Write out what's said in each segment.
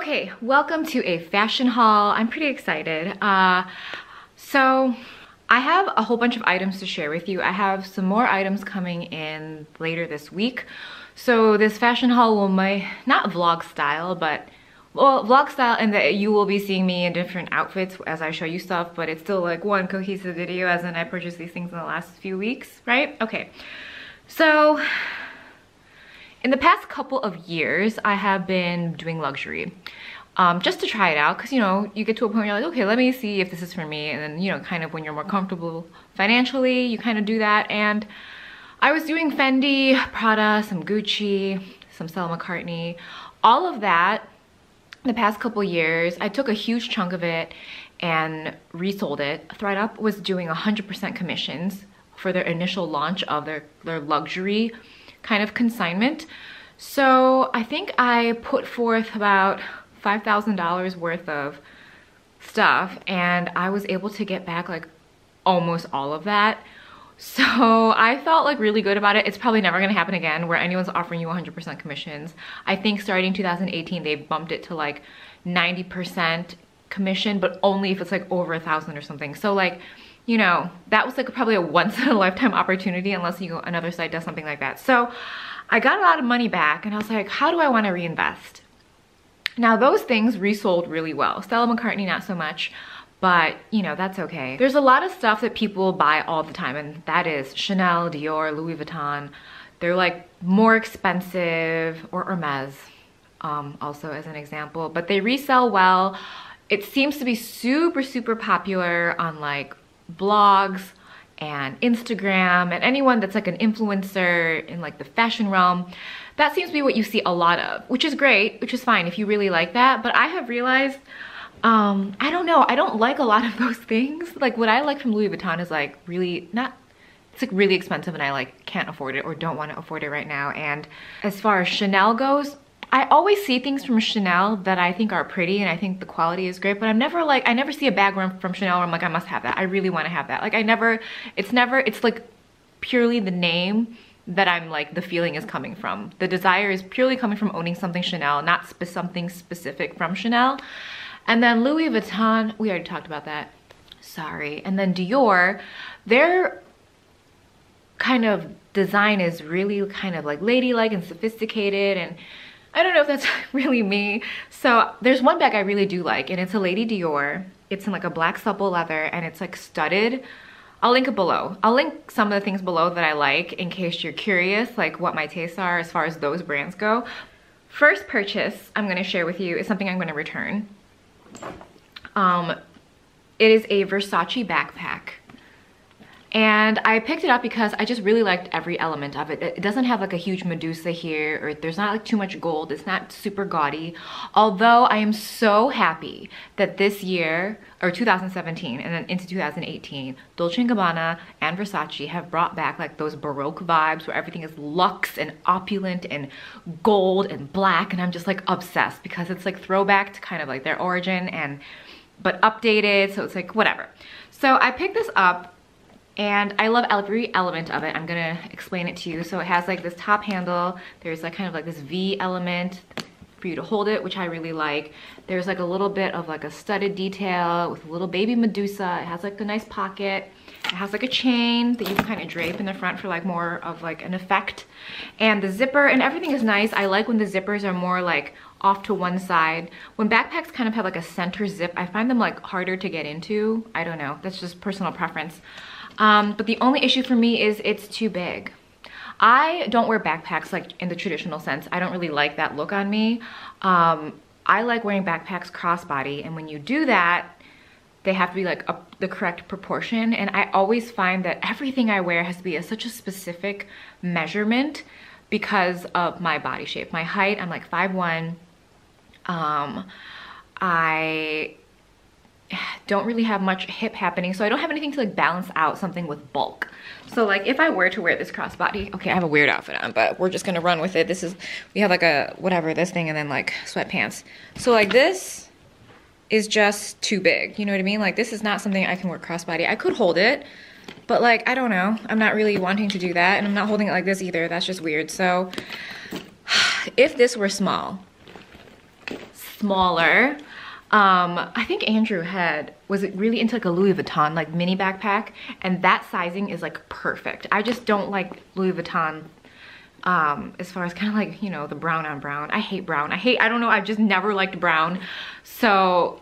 Okay, welcome to a fashion haul. I'm pretty excited. So I have a whole bunch of items to share with you. I have some more items coming in later this week. So this fashion haul will not vlog style, but well, vlog style in that you will be seeing me in different outfits as I show you stuff, but it's still like one cohesive video as in I purchased these things in the last few weeks, right? Okay, so in the past couple of years, I have been doing luxury just to try it out because, you know, you get to a point where you're like, okay, let me see if this is for me. And then, you know, kind of when you're more comfortable financially, you kind of do that. And I was doing Fendi, Prada, some Gucci, some Stella McCartney, all of that the past couple years. I took a huge chunk of it and resold it. ThredUp was doing 100% commissions for their initial launch of their luxury kind of consignment. So I think I put forth about $5,000 worth of stuff and I was able to get back like almost all of that. So I felt like really good about it. It's probably never gonna happen again where anyone's offering you 100% commissions. I think starting 2018, they bumped it to like 90% commission, but only if it's like over 1,000 or something. So like, you know, that was like probably a once in a lifetime opportunity unless another site does something like that. So I got a lot of money back and I was like, how do I want to reinvest? Now those things resold really well. Stella McCartney, not so much, but you know, that's okay. There's a lot of stuff that people buy all the time and that is Chanel, Dior, Louis Vuitton. They're like more expensive, or Hermes also as an example, but they resell well. It seems to be super, super popular on like blogs and Instagram and anyone that's like an influencer in like the fashion realm. That seems to be what you see a lot of, which is great, which is fine if you really like that. But I have realized, I don't know, I don't like a lot of those things. Like what I like from Louis Vuitton is like really it's like really expensive and I like can't afford it or don't want to afford it right now. And as far as Chanel goes, I always see things from Chanel that I think are pretty and I think the quality is great, but I'm never like, I never see a bag from Chanel where I'm like, I must have that. I really want to have that. Like it's like purely the name that I'm like, the feeling is coming from. The desire is purely coming from owning something Chanel, not something specific from Chanel. And then Louis Vuitton, we already talked about that. Sorry. And then Dior, their kind of design is really kind of like ladylike and sophisticated, and I don't know if that's really me. So there's one bag I really do like and it's a Lady Dior. It's in like a black supple leather and it's like studded. I'll link it below. I'll link some of the things below that I like in case you're curious like what my tastes are as far as those brands go. First purchase I'm gonna share with you is something I'm gonna return. It is a Versace backpack. And I picked it up because I just really liked every element of it. It doesn't have like a huge Medusa here, or there's not like too much gold. It's not super gaudy. Although I am so happy that this year, or 2017 and then into 2018, Dolce & Gabbana and Versace have brought back like those Baroque vibes where everything is luxe and opulent and gold and black. And I'm just like obsessed because it's like throwback to kind of like their origin but updated. So it's like whatever. So I picked this up. And I love every element of it. I'm gonna explain it to you. So it has like this top handle. There's like kind of like this V element for you to hold it, which I really like. There's like a little bit of like a studded detail with a little baby Medusa. It has like a nice pocket. It has like a chain that you can kind of drape in the front for like more of like an effect. And the zipper and everything is nice. I like when the zippers are more like off to one side. When backpacks kind of have like a center zip, I find them like harder to get into. I don't know, that's just personal preference. But the only issue for me is it's too big. I don't wear backpacks like in the traditional sense. I don't really like that look on me. I like wearing backpacks crossbody, and when you do that, they have to be like the correct proportion. And I always find that everything I wear has to be such a specific measurement because of my body shape. My height, I'm like 5'1". I don't really have much hip happening, so I don't have anything to like balance out something with bulk. So like if I were to wear this crossbody, okay, I have a weird outfit on, but we're just gonna run with it. We have like a whatever, this thing, and then like sweatpants. So like this is just too big, you know what I mean? Like this is not something I can wear crossbody. I could hold it, but like I don't know, I'm not really wanting to do that, and I'm not holding it like this either. That's just weird. So if this were small, smaller. I think Andrew was really into like a Louis Vuitton like mini backpack, and that sizing is like perfect. I just don't like Louis Vuitton as far as kind of like, you know, the brown on brown. I hate brown. I don't know, I've just never liked brown. So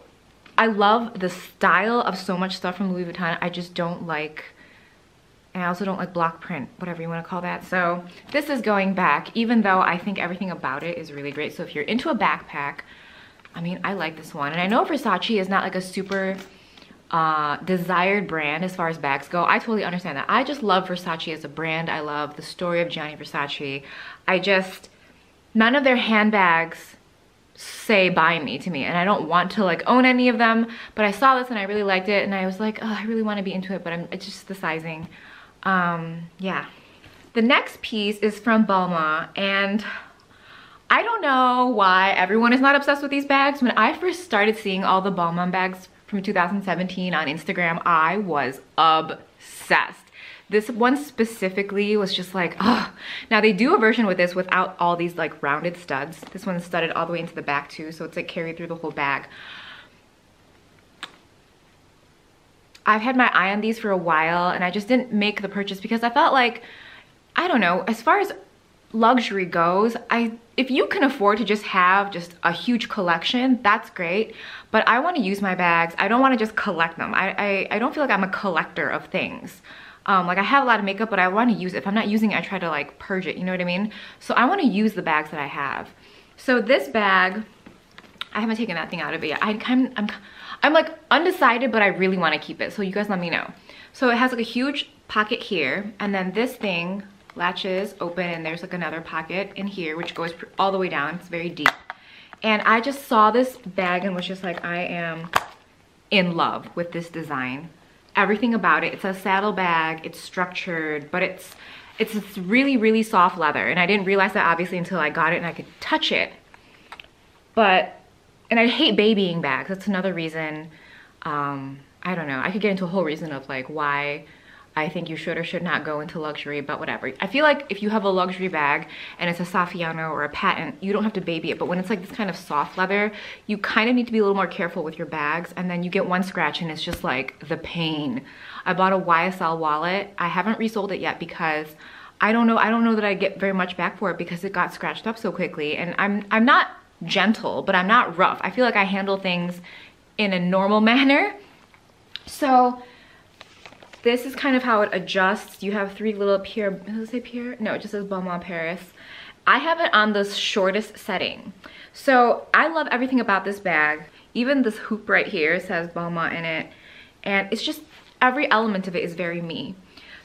I love the style of so much stuff from Louis Vuitton. I just don't like, and I also don't like block print, whatever you want to call that. So this is going back, even though I think everything about it is really great. So if you're into a backpack, I mean, I like this one. And I know Versace is not like a super desired brand as far as bags go. I totally understand that. I just love Versace as a brand. I love the story of Gianni Versace. None of their handbags say buy me to me, and I don't want to like own any of them, but I saw this and I really liked it, and I was like, oh, I really want to be into it, but it's just the sizing. Yeah. The next piece is from Balmain, and I don't know why everyone is not obsessed with these bags. When I first started seeing all the Balmain bags from 2017 on Instagram, I was obsessed. This one specifically was just like, oh. Now they do a version with this without all these like rounded studs. This one's studded all the way into the back too, so it's like carried through the whole bag. I've had my eye on these for a while, and I just didn't make the purchase because I felt like, I don't know, as far as luxury goes, if you can afford to just have just a huge collection, that's great, but I want to use my bags. I don't want to just collect them. I don't feel like I'm a collector of things. Like I have a lot of makeup, but I want to use it. If I'm not using it, I try to like purge it, you know what I mean? So I want to use the bags that I have. So this bag, I haven't taken that thing out of it yet. I'm like undecided, but I really want to keep it. So you guys let me know. So it has like a huge pocket here, and then this thing latches open, and there's like another pocket in here which goes all the way down. It's very deep, and I just saw this bag and was just like, I am in love with this design. Everything about it. It's a saddle bag, it's structured, but it's this really, really soft leather, and I didn't realize that obviously until I got it and I could touch it. And I hate babying bags. That's another reason. I don't know, I could get into a whole reason of like why I think you should or should not go into luxury, but whatever. I feel like if you have a luxury bag and it's a Saffiano or a patent, you don't have to baby it. But when it's like this kind of soft leather, you kind of need to be a little more careful with your bags. And then you get one scratch and it's just like the pain. I bought a YSL wallet. I haven't resold it yet because I don't know that I get very much back for it because it got scratched up so quickly. And I'm not gentle, but I'm not rough. I feel like I handle things in a normal manner. So this is kind of how it adjusts. You have three little Pierre, does it say Pierre? No, it just says Balmain Paris. I have it on the shortest setting. So I love everything about this bag. Even this hoop right here says Balmain in it. And it's just, every element of it is very me.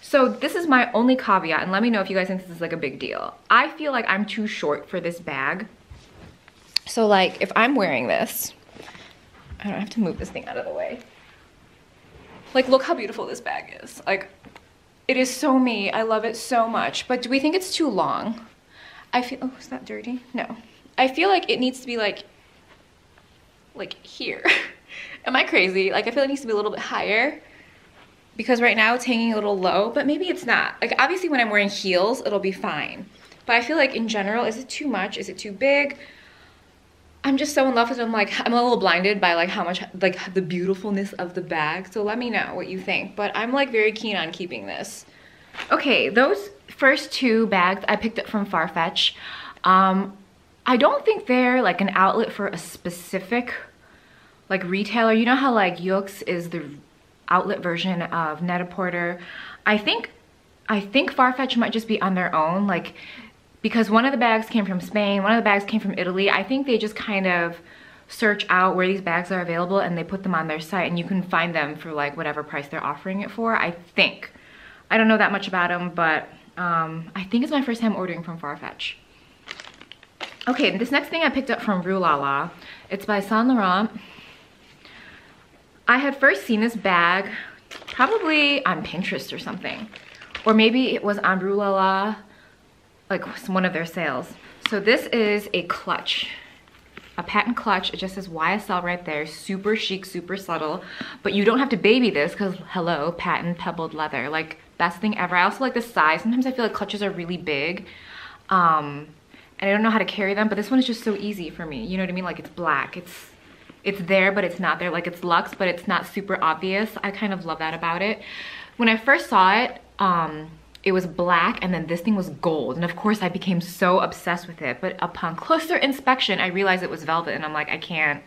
So this is my only caveat, and let me know if you guys think this is like a big deal. I feel like I'm too short for this bag. So like if I'm wearing this, I don't have to move this thing out of the way. Like, look how beautiful this bag is. Like, it is so me. I love it so much. But do we think it's too long? I feel, oh, is that dirty? No. I feel like it needs to be like here. Am I crazy? Like, I feel like it needs to be a little bit higher because right now it's hanging a little low, but maybe it's not. Like, obviously when I'm wearing heels, it'll be fine. But I feel like in general, is it too much? Is it too big? I'm just so in love with it. I'm like, I'm a little blinded by like how much, like the beautifuln's of the bag. So let me know what you think. But I'm like very keen on keeping this. Okay, those first two bags I picked up from Farfetch. I don't think they're like an outlet for a specific like retailer. You know how like YSL is the outlet version of Net-a-Porter. I think Farfetch might just be on their own. Like, because one of the bags came from Spain, one of the bags came from Italy. I think they just kind of search out where these bags are available and they put them on their site, and you can find them for like whatever price they're offering it for, I think. I don't know that much about them, but I think it's my first time ordering from Farfetch. Okay, this next thing I picked up from Rue La La. It's by Saint Laurent. I had first seen this bag probably on Pinterest or something. Or maybe it was on Rue La La, like one of their sales. So this is a clutch, a patent clutch. It just says YSL right there. Super chic, super subtle. But you don't have to baby this because, hello, patent pebbled leather. Like, best thing ever. I also like the size. Sometimes I feel like clutches are really big. and I don't know how to carry them, but this one is just so easy for me. You know what I mean? Like, it's black. It's there, but it's not there. Like, it's luxe, but it's not super obvious. I kind of love that about it. When I first saw it, it was black, and then this thing was gold. And of course, I became so obsessed with it. But upon closer inspection, I realized it was velvet, and I'm like, I can't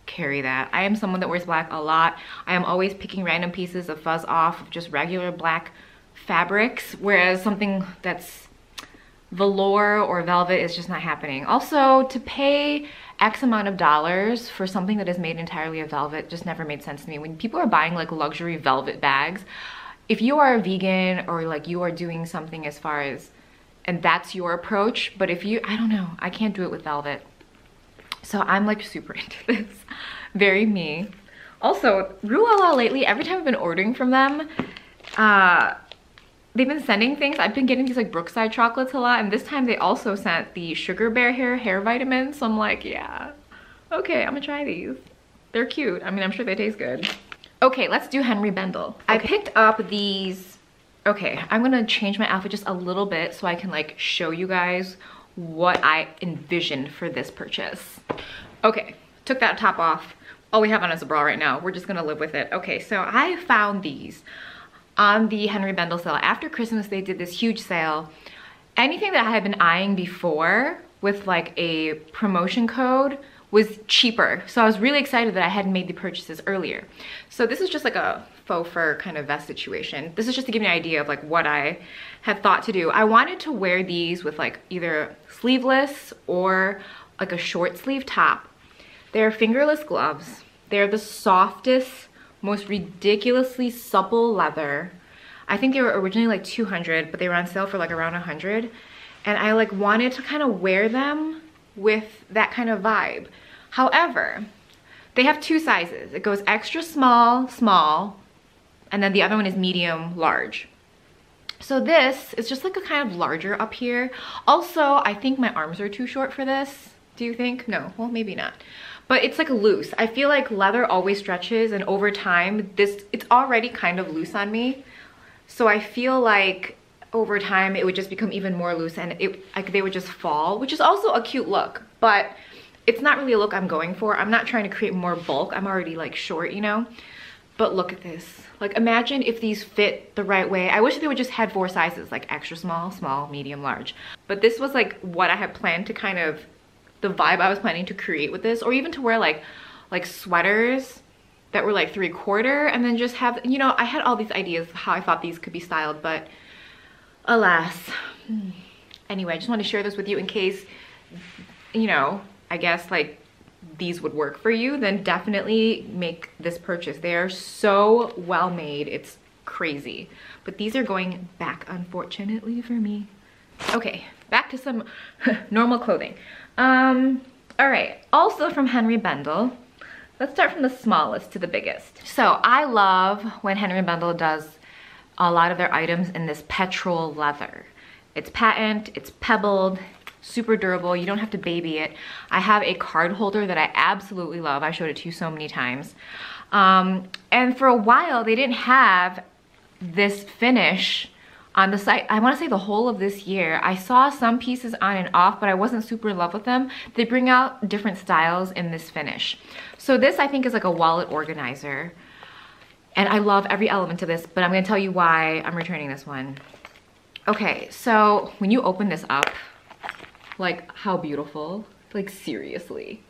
carry that. I am someone that wears black a lot. I am always picking random pieces of fuzz off of just regular black fabrics, whereas something that's velour or velvet is just not happening. Also, to pay X amount of dollars for something that is made entirely of velvet just never made sense to me. When people are buying like luxury velvet bags, if you are a vegan or like you are doing something as far as, and that's your approach, but if you, I don't know, I can't do it with velvet. So I'm like super into this. Very me. Also, Ruella lately, every time I've been ordering from them, they've been sending things. I've been getting these like Brookside chocolates a lot, and this time they also sent the Sugar Bear hair vitamins. So I'm like, yeah, okay, I'm gonna try these. They're cute. I mean, I'm sure they taste good. Okay, let's do Henri Bendel. Okay. I picked up these. Okay, I'm gonna change my outfit just a little bit so I can like show you guys what I envisioned for this purchase. Okay, took that top off. All we have on is a bra right now. We're just gonna live with it. Okay, so I found these on the Henri Bendel sale. After Christmas, they did this huge sale. Anything that I had been eyeing before with like a promotion code was cheaper. So I was really excited that I hadn't made the purchases earlier. So this is just like a faux fur kind of vest situation. This is just to give you an idea of like what I had thought to do. I wanted to wear these with like either sleeveless or like a short sleeve top. They're fingerless gloves. They're the softest, most ridiculously supple leather. I think they were originally like 200, but they were on sale for like around 100. And I like wanted to kind of wear them with that kind of vibe. However, they have two sizes. It goes extra small, small, and then the other one is medium, large. So this is just like a kind of larger up here. Also, I think my arms are too short for this. Do you think? No, well, maybe not. But it's like loose. I feel like leather always stretches, and over time, it's already kind of loose on me. So I feel like over time, it would just become even more loose, and they would just fall, which is also a cute look, but it's not really a look I'm going for. I'm not trying to create more bulk. I'm already like short, you know? But look at this. Like, imagine if these fit the right way. I wish they would just had 4 sizes, like extra small, small, medium, large. But this was like what I had planned to kind of, the vibe I was planning to create with this, or even to wear like sweaters that were like 3/4 and then just have, you know, I had all these ideas of how I thought these could be styled, but alas. Anyway, I just want to share this with you in case, you know, I guess like these would work for you, then definitely make this purchase. They are so well made, it's crazy. But these are going back, unfortunately for me. Okay, back to some normal clothing. All right, also from Henri Bendel. Let's start from the smallest to the biggest. So I love when Henri Bendel does a lot of their items in this petrol leather. It's patent, it's pebbled, super durable. You don't have to baby it. I have a card holder that I absolutely love. I showed it to you so many times. And for a while, they didn't have this finish on the site. I want to say the whole of this year. I saw some pieces on and off, but I wasn't super in love with them. They bring out different styles in this finish. So this, I think, is like a wallet organizer. And I love every element of this, but I'm going to tell you why I'm returning this one. Okay, so when you open this up, like, how beautiful. Like, seriously.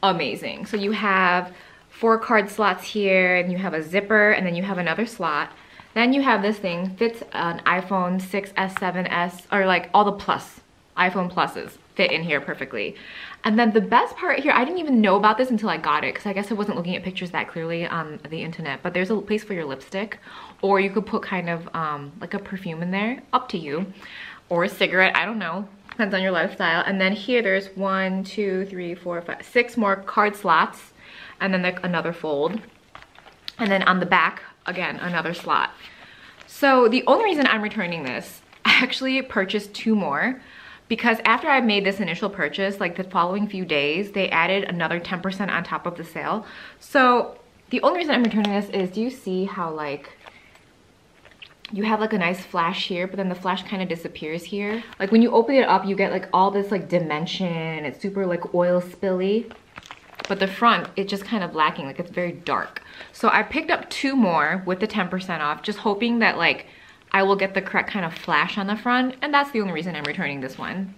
Amazing. So you have 4 card slots here, and you have a zipper, and then you have another slot. Then you have this thing, fits an iPhone 6s, 7s, or like all the iPhone Pluses fit in here perfectly. And then the best part here, I didn't even know about this until I got it, because I guess I wasn't looking at pictures that clearly on the internet, but there's a place for your lipstick, or you could put kind of like a perfume in there, up to you, or a cigarette, I don't know, depends on your lifestyle. And then here there's 1, 2, 3, 4, 5, 6 more card slots, and then like another fold. And then on the back, again, another slot. So the only reason I'm returning this, I actually purchased 2 more, because after I made this initial purchase, like the following few days, they added another 10% on top of the sale. So the only reason I'm returning this is, do you see how like you have like a nice flash here, but then the flash kind of disappears here. Like when you open it up, you get like all this like dimension, and it's super like oil spilly. But the front, it's just kind of lacking, like it's very dark. So I picked up 2 more with the 10% off, just hoping that like I will get the correct kind of flash on the front, and that's the only reason I'm returning this one.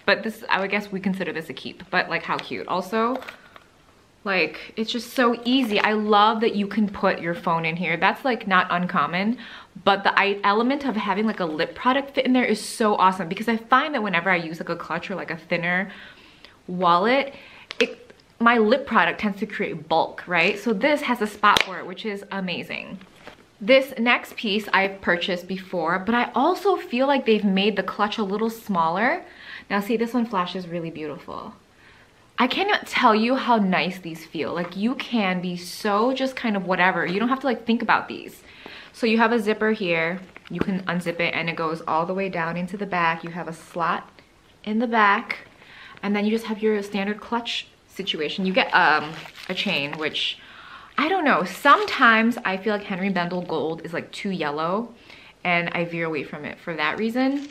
But this, I would guess we consider this a keep, but like how cute. Also, like it's just so easy. I love that you can put your phone in here. That's like not uncommon, but the element of having like a lip product fit in there is so awesome, because I find that whenever I use like a clutch or like a thinner wallet, my lip product tends to create bulk, right? So this has a spot for it, which is amazing. This next piece I've purchased before, but I also feel like they've made the clutch a little smaller. Now see, this one flashes really beautiful. I cannot tell you how nice these feel. Like you can be so just kind of whatever. You don't have to like think about these. So you have a zipper here. You can unzip it and it goes all the way down into the back. You have a slot in the back, and then you just have your standard clutch situation. You get a chain, which I don't know, sometimes I feel like Henri Bendel gold is like too yellow, and I veer away from it for that reason.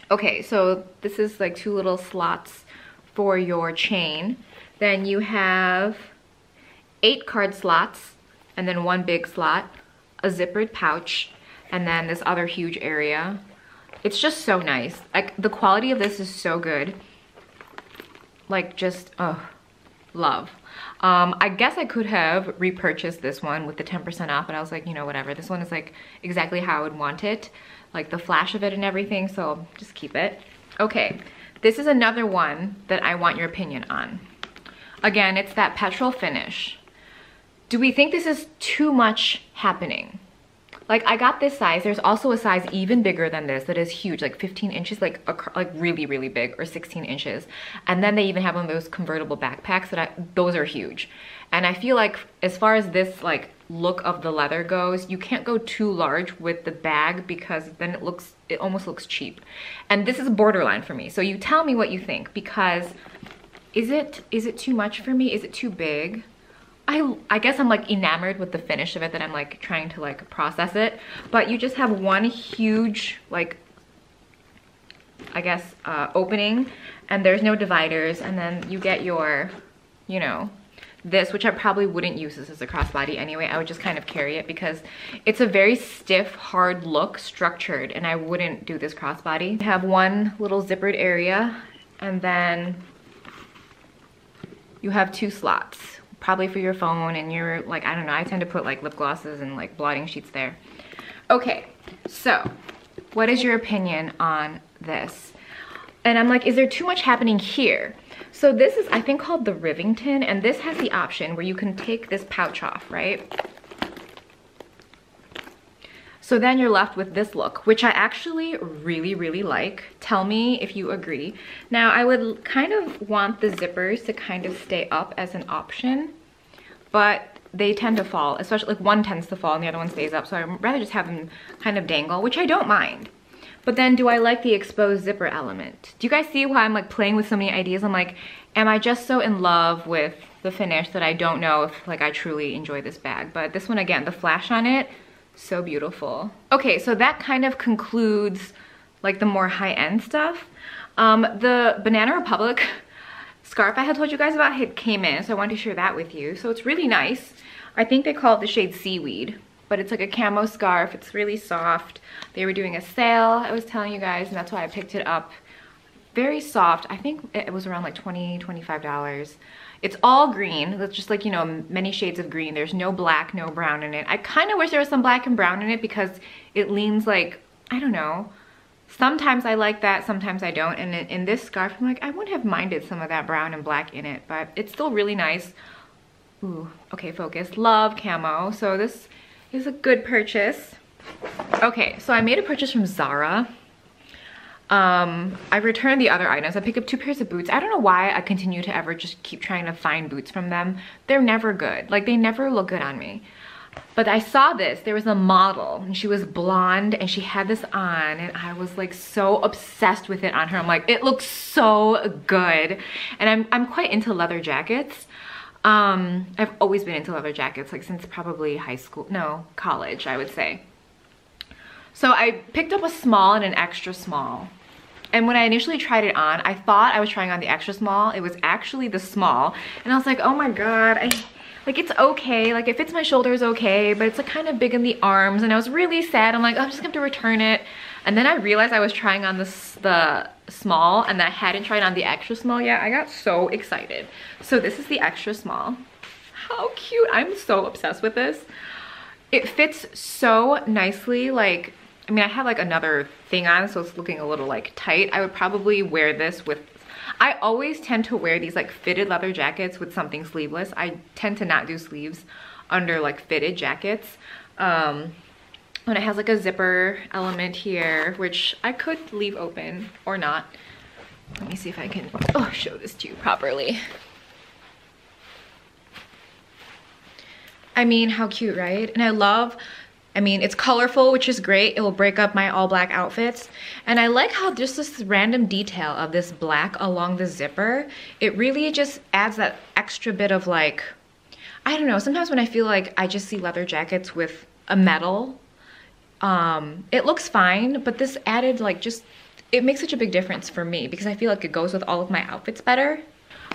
Okay, so this is like 2 little slots for your chain. Then you have 8 card slots, and then 1 big slot, a zippered pouch, and then this other huge area. It's just so nice. Like the quality of this is so good. Like just, oh, love. I guess I could have repurchased this one with the 10% off, but I was like, you know, whatever. This one is like exactly how I would want it, like the flash of it and everything, so just keep it. Okay, this is another one that I want your opinion on. Again, it's that petrol finish. Do we think this is too much happening? Like I got this size. There's also a size even bigger than this that is huge, like 15 inches, like really, really big, or 16 inches. And then they even have one of those convertible backpacks that those are huge. And I feel like as far as this like look of the leather goes, you can't go too large with the bag, because then it almost looks cheap. And this is borderline for me. So you tell me what you think, because is it too much for me? Is it too big? I guess I'm like enamored with the finish of it, that I'm like trying to like process it. But you just have one huge like, I guess, opening, and there's no dividers. And then you get your, you know, this, which I probably wouldn't use this as a crossbody anyway. I would just kind of carry it because it's a very stiff, hard look, structured, and I wouldn't do this crossbody. You have one little zippered area, and then you have 2 slots. Probably for your phone and your, like, I don't know, I tend to put like lip glosses and like blotting sheets there. Okay, so what is your opinion on this? And I'm like, is there too much happening here? So this is, I think, called the Rivington, and this has the option where you can take this pouch off, right? So then you're left with this look, which I actually really, really like. Tell me if you agree. Now, I would kind of want the zippers to kind of stay up as an option, but they tend to fall, especially like one tends to fall and the other one stays up. So I'd rather just have them kind of dangle, which I don't mind. But then do I like the exposed zipper element? Do you guys see why I'm like playing with so many ideas? I'm like, am I just so in love with the finish that I don't know if like I truly enjoy this bag? But this one, again, the flash on it, so beautiful. Okay, so that kind of concludes like the more high-end stuff. The Banana Republic scarf I had told you guys about came in, so I wanted to share that with you. So it's really nice. I think they call it the shade Seaweed, but it's like a camo scarf. It's really soft. They were doing a sale, I was telling you guys, and that's why I picked it up. Very soft. I think it was around like $20, $25. It's all green. It's just like, you know, many shades of green. There's no black, no brown in it. I kind of wish there was some black and brown in it because it leans like, I don't know. Sometimes I like that, sometimes I don't. And in this scarf, I'm like, I wouldn't have minded some of that brown and black in it, but it's still really nice. Ooh, okay, focus. Love camo. So this is a good purchase. Okay, so I made a purchase from Zara. I returned the other items. I picked up 2 pairs of boots. I don't know why I continue to ever just keep trying to find boots from them. They're never good. Like, they never look good on me. But I saw this. There was a model, and she was blonde, and she had this on, and I was like so obsessed with it on her. I'm like, it looks so good. And I'm quite into leather jackets. I've always been into leather jackets, like since probably high school, no, college, I would say. So I picked up a small and an extra small. And when I initially tried it on, I thought I was trying on the extra small. It was actually the small. And I was like, oh my God, like it's okay. Like it fits my shoulders okay, but it's like kind of big in the arms. And I was really sad. I'm like, oh, I'm just gonna have to return it. And then I realized I was trying on the small and that I hadn't tried on the extra small yet. I got so excited. So this is the extra small. How cute. I'm so obsessed with this. It fits so nicely. Like, I mean, I have like another thing on, so it's looking a little like tight. I would probably wear this with, I always tend to wear these like fitted leather jackets with something sleeveless. I tend to not do sleeves under like fitted jackets. And it has like a zipper element here, which I could leave open or not. Let me see if I can show this to you properly. I mean, how cute, right? And I mean, it's colorful, which is great. It will break up my all black outfits. And I like how just this random detail of this black along the zipper, it really just adds that extra bit of like, I don't know, sometimes when I feel like I just see leather jackets with a metal, it looks fine, but this added like just, it makes such a big difference for me because I feel like it goes with all of my outfits better.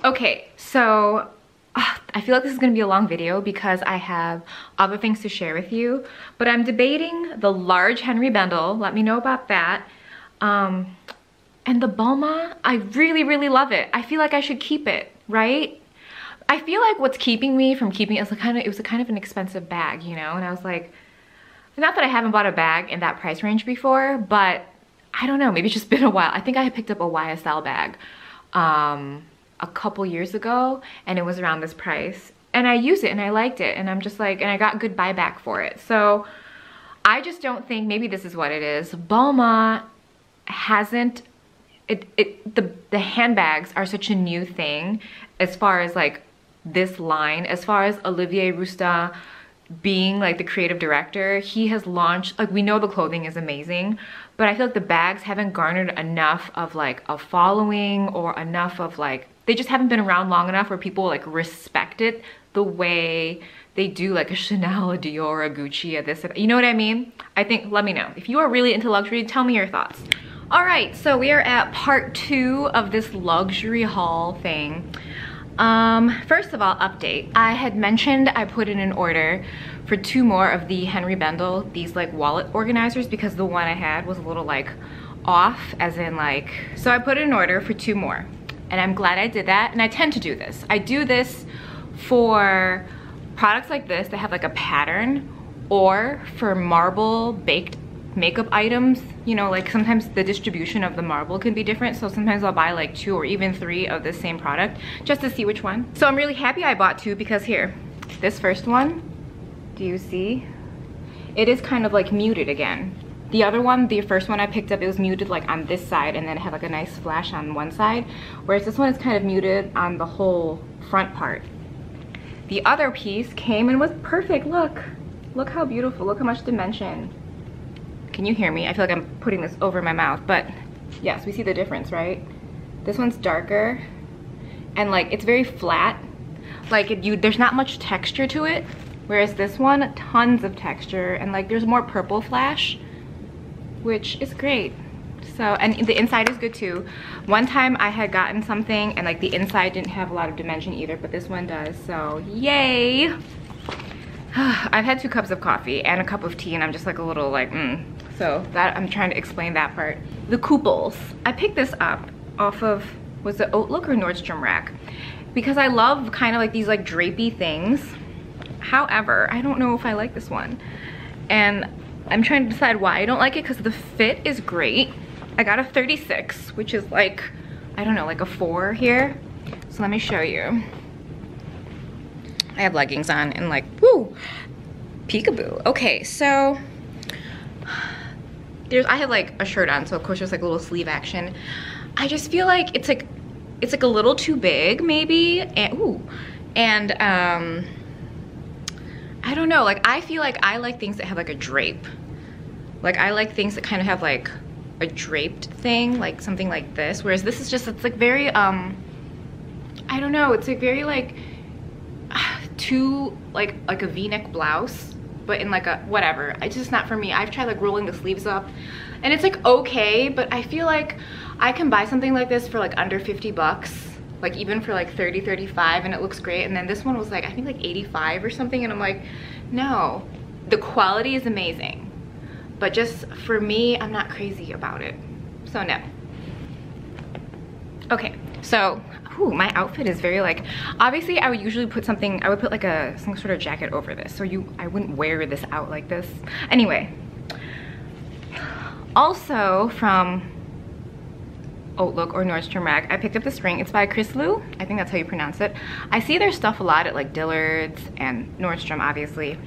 Okay, so I feel like this is gonna be a long video because I have other things to share with you, but I'm debating the large Henri Bendel, let me know about that, and the Balmain. I really, really love it. I feel like I should keep it, right? I feel like what's keeping me from keeping it is it was a kind of an expensive bag, you know, and I was like, not that I haven't bought a bag in that price range before, but I don't know, maybe it's just been a while. I think I had picked up a YSL bag a couple years ago and it was around this price and I used it and I liked it and I'm just like, and I got good buyback for it. So I just don't think, maybe this is what it is. Balmain hasn't, the handbags are such a new thing as far as like this line, as far as Olivier Rousteing being like the creative director, he has launched, like we know the clothing is amazing, but I feel like the bags haven't garnered enough of like a following or enough of like, they just haven't been around long enough where people like respect it the way they do like a Chanel, a Dior, a Gucci, a this, you know what I mean? I think, let me know. If you are really into luxury, tell me your thoughts. All right, so we are at part 2 of this luxury haul thing. First of all, update. I had mentioned I put in an order for 2 more of the Henri Bendel, these like wallet organizers, because the one I had was a little like off, as in like, so I put in an order for 2 more. And I'm glad I did that, and I tend to do this. I do this for products like this that have like a pattern, or for marble baked makeup items. You know, like sometimes the distribution of the marble can be different, so sometimes I'll buy like 2 or even 3 of the same product just to see which one. So I'm really happy I bought 2 because here, this first one, do you see? It is kind of like muted again. The other one, the first one I picked up, it was muted like on this side and then it had like a nice flash on one side, whereas this one is kind of muted on the whole front part. The other piece came and was perfect. Look how beautiful, look how much dimension. Can you hear me? I feel like I'm putting this over my mouth, but yes, we see the difference, right? This one's darker and like it's very flat. Like there's not much texture to it, whereas this one, tons of texture, and like there's more purple flash, which is great. So, and the inside is good too. One time I had gotten something and like the inside didn't have a lot of dimension either, but this one does, so yay. I've had 2 cups of coffee and a cup of tea and I'm just like a little like, So that, I'm trying to explain that part. The Kooples. I picked this up off of, was it Outlook or Nordstrom Rack? Because I love kind of like these like drapey things. However, I don't know if I like this one. And I'm trying to decide why I don't like it, because the fit is great. I got a 36, which is like, I don't know, like a 4 here. So let me show you. I have leggings on and like, woo, peekaboo. Okay, so I have like a shirt on, so of course there's like a little sleeve action. I just feel like it's like a little too big maybe, and I don't know, like I feel like I like things that have like a drape. Like I like things that kind of have like a draped thing, like something like this, whereas this is just, it's like very I don't know, it's like very like too like a v-neck blouse, but in like a whatever. It's just not for me. I've tried like rolling the sleeves up and it's like okay, but I feel like I can buy something like this for like under 50 bucks, like even for like 30, 35, and it looks great. And then this one was like, I think like 85 or something, and I'm like, no, the quality is amazing, but just for me, I'm not crazy about it, so no. Okay, so ooh, my outfit is very like, obviously I would usually put something, I would put like some sort of jacket over this, so I wouldn't wear this out like this. Anyway, also from Outlook or Nordstrom Rack, I picked up this ring. It's by Crislu, I think that's how you pronounce it. I see their stuff a lot at like Dillard's and Nordstrom, obviously.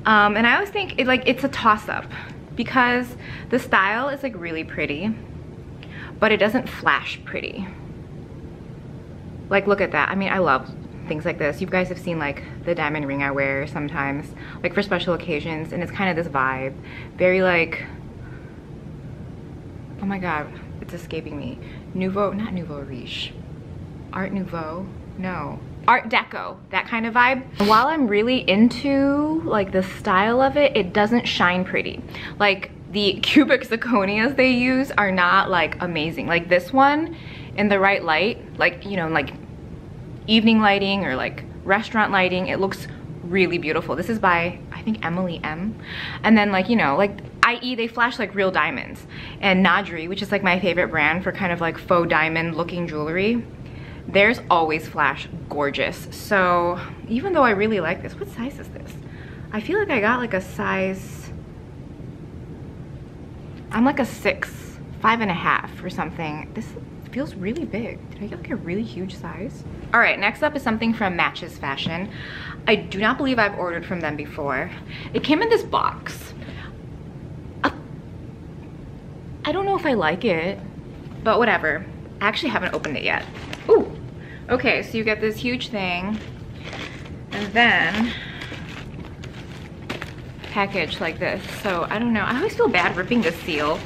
And I always think it's a toss-up because the style is like really pretty, but it doesn't flash pretty. Like, look at that. I mean, I love things like this. You guys have seen like the diamond ring I wear sometimes, like for special occasions, and it's kind of this vibe. Very like, oh my God, it's escaping me. Not Nouveau Riche. Art Nouveau? No. Art Deco, that kind of vibe. While I'm really into like the style of it, it doesn't shine pretty. Like the cubic zirconias they use are not like amazing. Like this one in the right light, like, you know, like evening lighting or like restaurant lighting, it looks really beautiful. This is by, I think, Emily M. And then like, you know, like i.e. they flash like real diamonds. And Nadri, which is like my favorite brand for kind of like faux diamond looking jewelry, theirs always flash gorgeous. So even though I really like this, what size is this? I feel like I got like a size, I'm like a 5.5 or something. This feels really big. Did I get like a really huge size? All right, next up is something from Matches Fashion. I do not believe I've ordered from them before. It came in this box. I don't know if I like it, but whatever. I actually haven't opened it yet. Ooh, okay, so you get this huge thing, and then package like this. So I don't know, I always feel bad ripping the seal,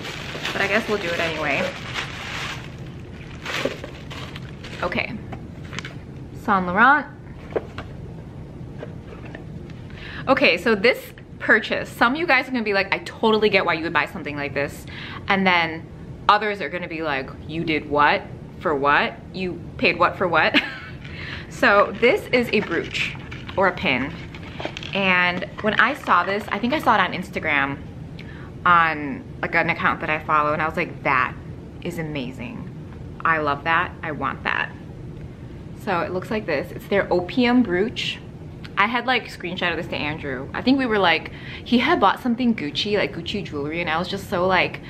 but I guess we'll do it anyway. Okay, Saint Laurent. Okay, so this purchase, some of you guys are gonna be like, I totally get why you would buy something like this, and then others are gonna be like, you did what? For what? You paid what for what? So this is a brooch or a pin, and when I saw this, I think I saw it on Instagram on like an account that I follow, and I was like, that is amazing. I love that. I want that. So it looks like this. It's their opium brooch. I had like screenshotted this to Andrew. I think we were like, he had bought something Gucci, like Gucci jewelry, and I was just so like,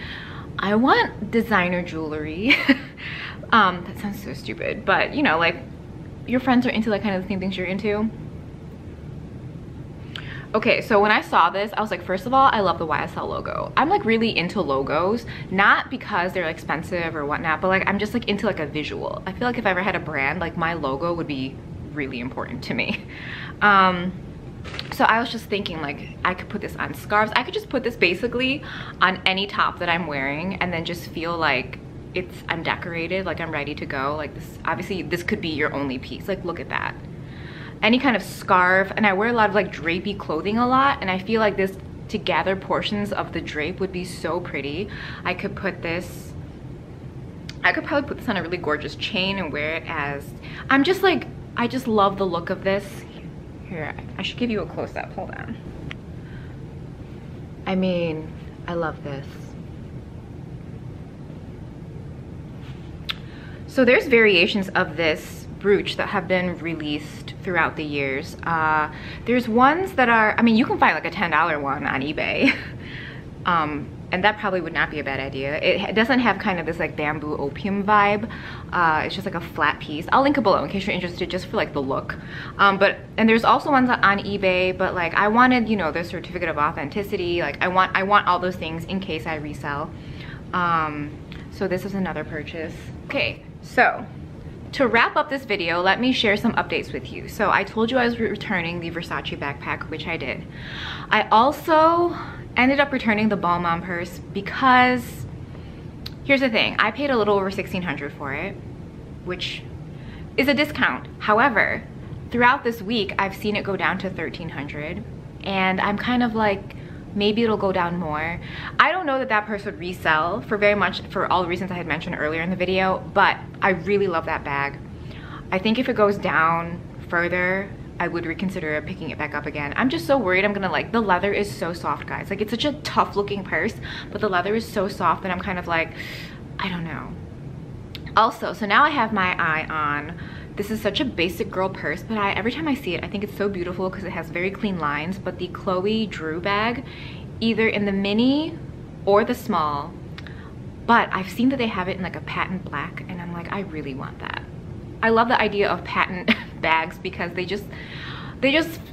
I want designer jewelry. That sounds so stupid, but you know, like your friends are into like kind of the same things you're into. Okay, so when I saw this, I was like, first of all, I love the YSL logo. I'm like really into logos, not because they're expensive or whatnot, but like I'm just like into like a visual. I feel like if I ever had a brand, like my logo would be really important to me. So I was just thinking like I could put this on scarves. I could just put this basically on any top that I'm wearing and then just feel like I'm decorated, like I'm ready to go. Like this, obviously this could be your only piece. Like look at that. Any kind of scarf, and I wear a lot of like drapey clothing a lot, and I feel like this to gather portions of the drape would be so pretty. I could put this, I could probably put this on a really gorgeous chain and wear it as, I'm just like, I just love the look of this. Here, I should give you a close-up, hold on. I mean, I love this. So there's variations of this brooch that have been released throughout the years. There's ones that are, I mean, you can find like a $10 one on eBay. And that probably would not be a bad idea. It doesn't have kind of this like bamboo opium vibe. It's just like a flat piece. I'll link it below in case you're interested, just for like the look. And there's also ones on eBay, but like I wanted, you know, the certificate of authenticity. Like I want all those things in case I resell. So this is another purchase. Okay, so to wrap up this video, let me share some updates with you. So I told you I was returning the Versace backpack, which I did. I also ended up returning the Balmain purse because here's the thing, I paid a little over $1,600 for it, which is a discount. However, throughout this week, I've seen it go down to $1,300. and I'm kind of like, maybe it'll go down more. I don't know that that purse would resell for all the reasons I had mentioned earlier in the video, but I really love that bag. I think if it goes down further, I would reconsider picking it back up again. I'm just so worried I'm gonna like, the leather is so soft, guys. Like, it's such a tough looking purse, but the leather is so soft that I'm kind of like, I don't know. Also, so now I have my eye on, this is such a basic girl purse, but every time I see it, I think it's so beautiful because it has very clean lines, but the Chloe Drew bag, either in the mini or the small, but I've seen that they have it in like a patent black, and I'm like, I really want that. I love the idea of patent bags because they just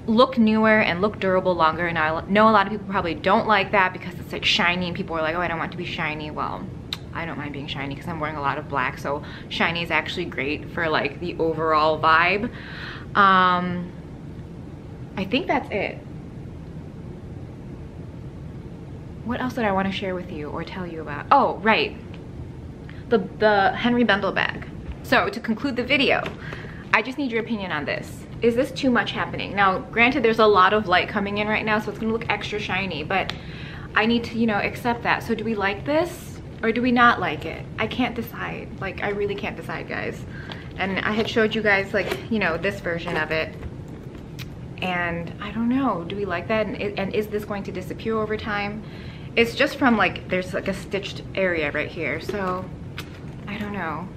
look newer and look durable longer, and I know a lot of people probably don't like that because it's like shiny and people are like, oh, I don't want it to be shiny. Well, I don't mind being shiny because I'm wearing a lot of black, so shiny is actually great for like the overall vibe. I think that's it. What else did I want to share with you or tell you about? Oh, right, the Henri Bendel bag. So to conclude the video, I just need your opinion on this. Is this too much happening? Now, granted, there's a lot of light coming in right now, so it's gonna look extra shiny, but I need to, you know, accept that. So do we like this or do we not like it? I can't decide. Like, I really can't decide, guys. And I had showed you guys, like, you know, this version of it, and I don't know, do we like that? And is this going to disappear over time? It's just from like, there's like a stitched area right here, so I don't know.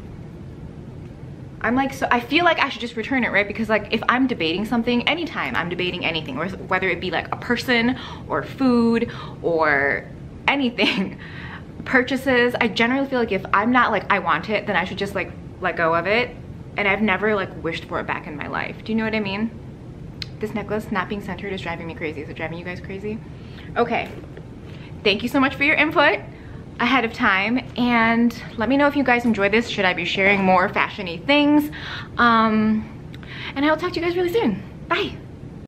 I'm like, so I feel like I should just return it, right? Because like, if I'm debating something, anytime I'm debating anything, or whether it be like a person or food or anything, purchases, I generally feel like if I'm not like, I want it, then I should just like let go of it. And I've never like wished for it back in my life. Do you know what I mean? This necklace not being centered is driving me crazy. Is it driving you guys crazy? Okay, thank you so much for your input ahead of time, and let me know if you guys enjoy this. Should I be sharing more fashion-y things? And I will talk to you guys really soon. Bye.